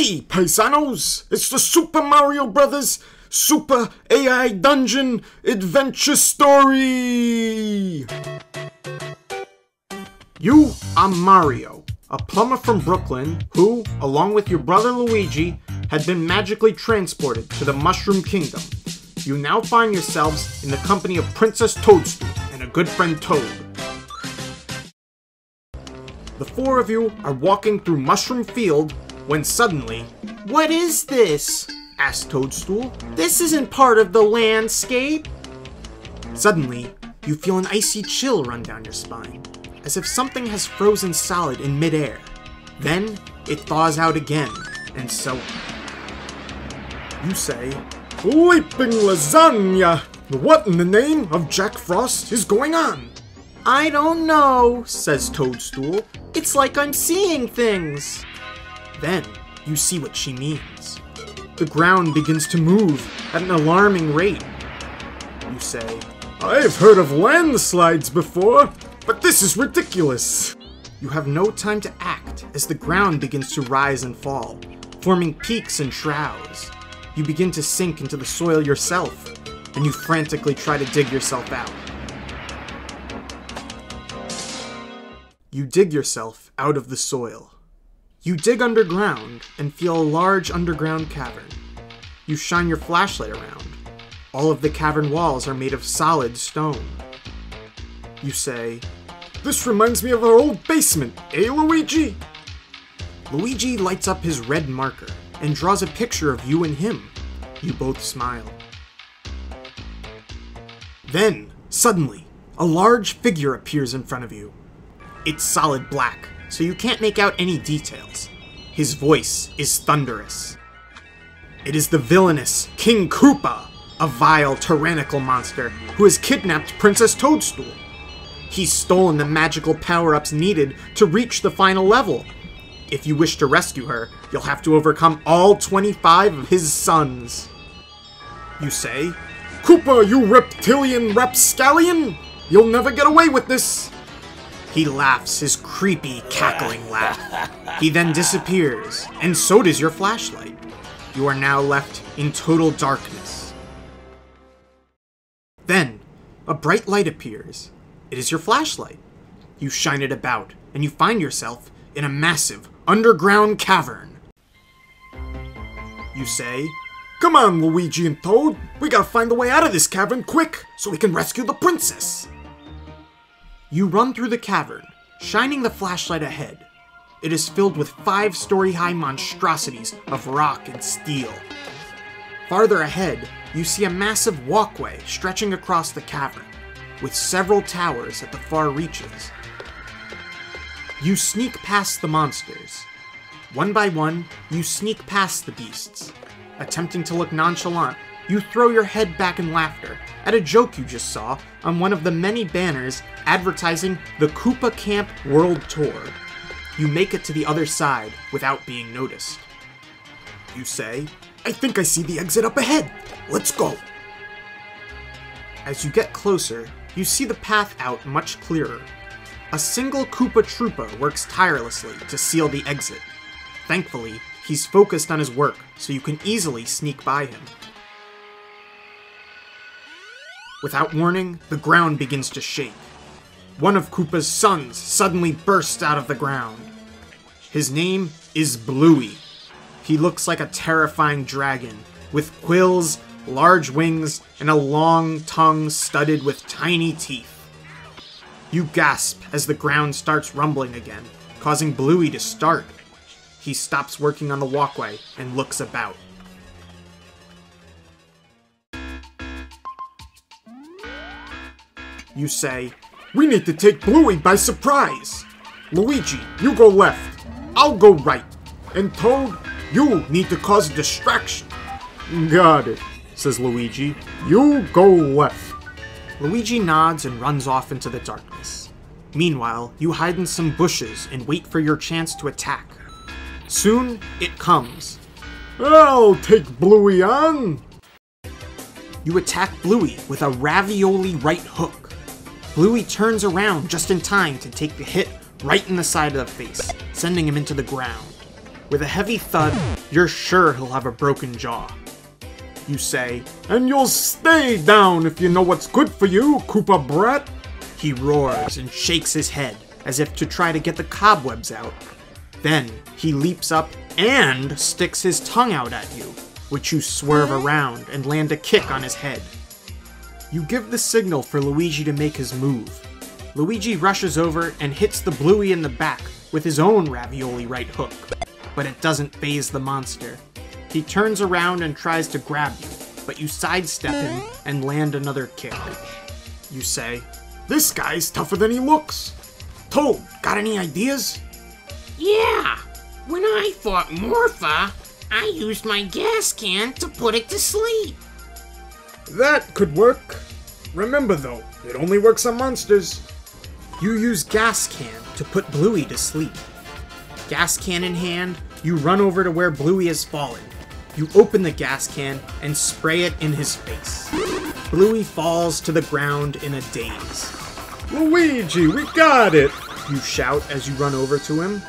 Hey, paisanos! It's the Super Mario Brothers Super AI Dungeon Adventure Story! You are Mario, a plumber from Brooklyn who, along with your brother Luigi, had been magically transported to the Mushroom Kingdom. You now find yourselves in the company of Princess Toadstool and a good friend Toad. The four of you are walking through Mushroom Field when suddenly, "What is this?" asked Toadstool. "This isn't part of the landscape." Suddenly, you feel an icy chill run down your spine, as if something has frozen solid in midair. Then, it thaws out again, and so on. You say, "Leaping lasagna! What in the name of Jack Frost is going on?" "I don't know," says Toadstool. "It's like I'm seeing things." Then, you see what she means. The ground begins to move at an alarming rate. You say, "I've heard of landslides before, but this is ridiculous." You have no time to act as the ground begins to rise and fall, forming peaks and shrouds. You begin to sink into the soil yourself, and you frantically try to dig yourself out. You dig yourself out of the soil. You dig underground and feel a large underground cavern. You shine your flashlight around. All of the cavern walls are made of solid stone. You say, "This reminds me of our old basement, eh, Luigi?" Luigi lights up his red marker and draws a picture of you and him. You both smile. Then, suddenly, a large figure appears in front of you. It's solid black, so you can't make out any details. His voice is thunderous. It is the villainous King Koopa, a vile, tyrannical monster who has kidnapped Princess Toadstool. He's stolen the magical power-ups needed to reach the final level. If you wish to rescue her, you'll have to overcome all 25 of his sons. You say, "Koopa, you reptilian rapscallion! You'll never get away with this!" He laughs his creepy, cackling laugh. He then disappears, and so does your flashlight. You are now left in total darkness. Then, a bright light appears. It is your flashlight. You shine it about, and you find yourself in a massive, underground cavern. You say, "Come on, Luigi and Toad, we gotta find a way out of this cavern quick, so we can rescue the princess." You run through the cavern, shining the flashlight ahead. It is filled with 5-story-high monstrosities of rock and steel. Farther ahead, you see a massive walkway stretching across the cavern, with several towers at the far reaches. You sneak past the monsters. One by one, you sneak past the beasts. Attempting to look nonchalant, you throw your head back in laughter at a joke you just saw on one of the many banners advertising the Koopa Camp World Tour. You make it to the other side without being noticed. You say, "I think I see the exit up ahead. Let's go." As you get closer, you see the path out much clearer. A single Koopa Troopa works tirelessly to seal the exit. Thankfully, he's focused on his work, so you can easily sneak by him. Without warning, the ground begins to shake. One of Koopa's sons suddenly bursts out of the ground. His name is Bluey. He looks like a terrifying dragon, with quills, large wings, and a long tongue studded with tiny teeth. You gasp as the ground starts rumbling again, causing Bluey to start. He stops working on the walkway and looks about. You say, "We need to take Bluey by surprise. Luigi, you go left. I'll go right. And Toad, you need to cause a distraction." "Got it," says Luigi. "You go left." Luigi nods and runs off into the darkness. Meanwhile, you hide in some bushes and wait for your chance to attack. Soon, it comes. "I'll take Bluey on." You attack Bluey with a ravioli right hook. Bluey turns around just in time to take the hit right in the side of the face, sending him into the ground. With a heavy thud, you're sure he'll have a broken jaw. You say, "And you'll stay down if you know what's good for you, Koopa brat." He roars and shakes his head, as if to try to get the cobwebs out. Then, he leaps up and sticks his tongue out at you, which you swerve around and land a kick on his head. You give the signal for Luigi to make his move. Luigi rushes over and hits the Bluey in the back with his own ravioli right hook, but it doesn't faze the monster. He turns around and tries to grab you, but you sidestep him and land another kick. You say, "This guy's tougher than he looks." Toad, got any ideas? Yeah, when I fought Morpha, I used my gas can to put it to sleep. That could work. Remember though, it only works on monsters. You use gas can to put Bluey to sleep. Gas can in hand, you run over to where Bluey has fallen. You open the gas can and spray it in his face. Bluey falls to the ground in a daze. "Luigi, we got it!" you shout as you run over to him.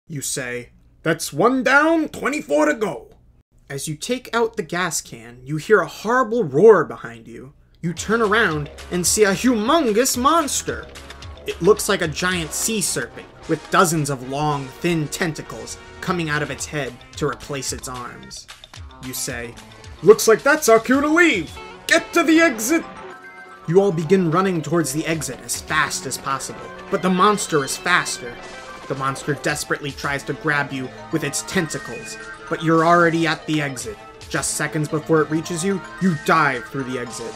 You say, "That's 1 down, 24 to go." As you take out the gas can, you hear a horrible roar behind you. You turn around and see a humongous monster. It looks like a giant sea serpent with dozens of long, thin tentacles coming out of its head to replace its arms. You say, "Looks like that's our cue to leave! Get to the exit!" You all begin running towards the exit as fast as possible, but the monster is faster. The monster desperately tries to grab you with its tentacles, but you're already at the exit. Just seconds before it reaches you, you dive through the exit.